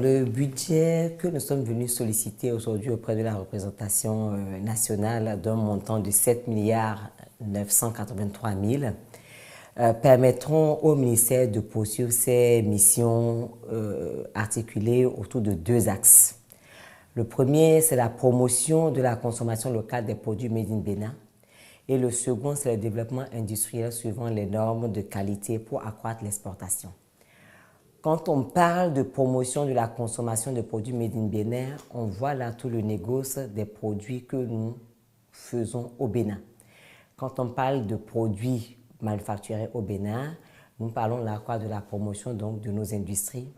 le budget que nous sommes venus solliciter aujourd'hui auprès de la représentation nationale d'un montant de 7 milliards 983 000 permettront au ministère de poursuivre ses missions articulées autour de deux axes. Le premier, c'est la promotion de la consommation locale des produits made in Bénin. Et le second, c'est le développement industriel suivant les normes de qualité pour accroître l'exportation. Quand on parle de promotion de la consommation de produits made in Bénin, on voit là tout le négoce des produits que nous faisons au Bénin. Quand on parle de produits manufacturés au Bénin, nous parlons là quoi de la promotion donc de nos industries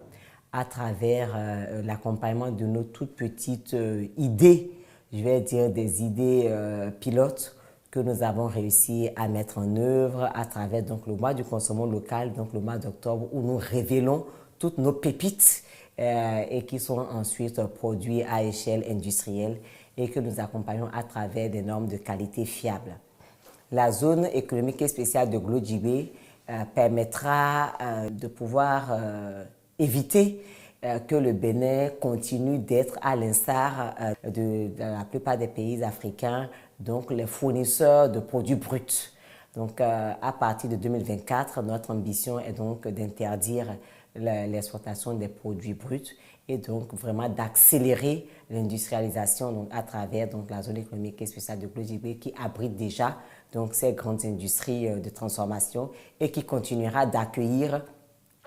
à travers l'accompagnement de nos toutes petites idées, je vais dire des idées pilotes que nous avons réussi à mettre en œuvre à travers donc, le mois du consommant local, donc le mois d'octobre, où nous révélons toutes nos pépites et qui sont ensuite produits à échelle industrielle et que nous accompagnons à travers des normes de qualité fiables. La zone économique spéciale de Glodjibé permettra de pouvoir éviter que le Bénin continue d'être à l'instar de la plupart des pays africains, donc les fournisseurs de produits bruts. Donc à partir de 2024, notre ambition est donc d'interdire l'exportation des produits bruts et donc vraiment d'accélérer l'industrialisation à travers donc, la zone économique spéciale de Glodjibé qui abrite déjà donc, ces grandes industries de transformation et qui continuera d'accueillir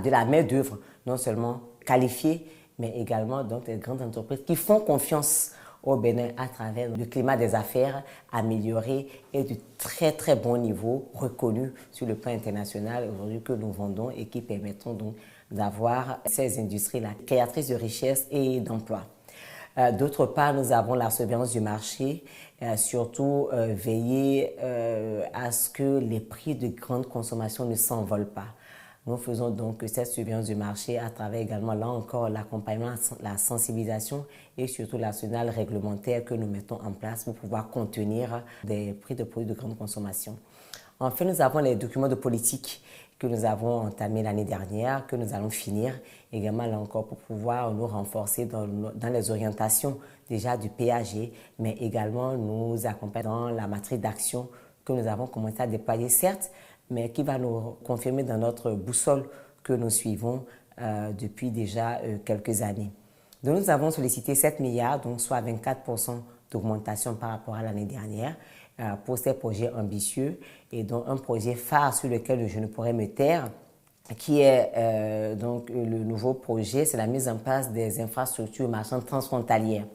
de la main-d'œuvre non seulement qualifiée, mais également donc, des grandes entreprises qui font confiance au Bénin à travers le climat des affaires amélioré et de très très bon niveau reconnu sur le plan international aujourd'hui que nous vendons et qui permettront donc d'avoir ces industries-là créatrices de richesses et d'emplois. D'autre part, nous avons la surveillance du marché, surtout veiller à ce que les prix de grande consommation ne s'envolent pas. Nous faisons donc cette surveillance du marché à travers également, là encore, l'accompagnement, la sensibilisation et surtout l'arsenal réglementaire que nous mettons en place pour pouvoir contenir des prix de produits de grande consommation. Enfin, nous avons les documents de politique que nous avons entamés l'année dernière, que nous allons finir également là encore pour pouvoir nous renforcer dans les orientations déjà du PAG, mais également nous accompagner dans la matrice d'action que nous avons commencé à déployer, certes, mais qui va nous confirmer dans notre boussole que nous suivons depuis déjà quelques années. Donc nous avons sollicité 7 milliards, donc soit 24% d'augmentation par rapport à l'année dernière pour ces projets ambitieux et donc un projet phare sur lequel je ne pourrais me taire qui est donc le nouveau projet, c'est la mise en place des infrastructures marchandes transfrontalières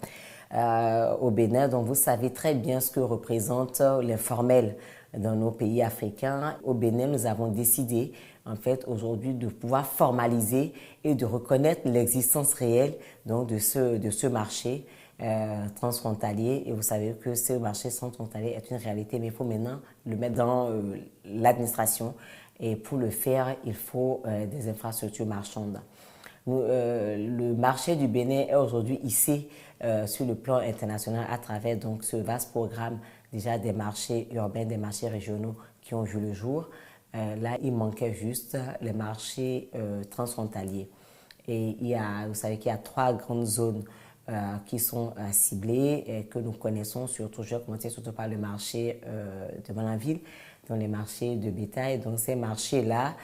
au Bénin. Donc vous savez très bien ce que représente l'informel dans nos pays africains. Au Bénin, nous avons décidé en fait aujourd'hui de pouvoir formaliser et de reconnaître l'existence réelle donc, de ce marché transfrontalier. Et vous savez que ce marché transfrontalier est une réalité, mais il faut maintenant le mettre dans l'administration. Et pour le faire, il faut des infrastructures marchandes. Le marché du Bénin est aujourd'hui hissé sur le plan international à travers donc, ce vaste programme déjà des marchés urbains, des marchés régionaux qui ont vu le jour. Là, il manquait juste les marchés transfrontaliers. Et vous savez qu'il y a 3 grandes zones qui sont ciblées et que nous connaissons surtout. Je vais commencer surtout par le marché de Malanville, dans les marchés de bétail. Donc ces marchés-là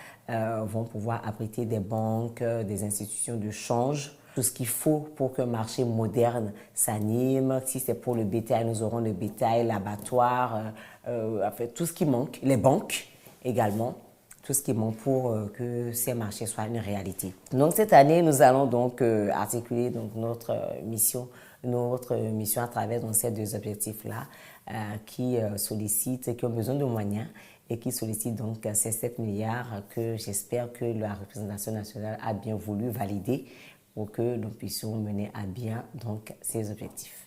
vont pouvoir abriter des banques, des institutions de change, tout ce qu'il faut pour qu'un marché moderne s'anime. Si c'est pour le bétail, nous aurons le bétail, l'abattoir, enfin, tout ce qui manque, les banques également, tout ce qui manque pour que ces marchés soient une réalité. Donc cette année, nous allons donc articuler donc, notre mission à travers donc, ces 2 objectifs-là qui sollicitent, qui ont besoin de moyens et qui sollicitent donc ces 7 milliards que j'espère que la représentation nationale a bien voulu valider pour que nous puissions mener à bien donc, ces objectifs.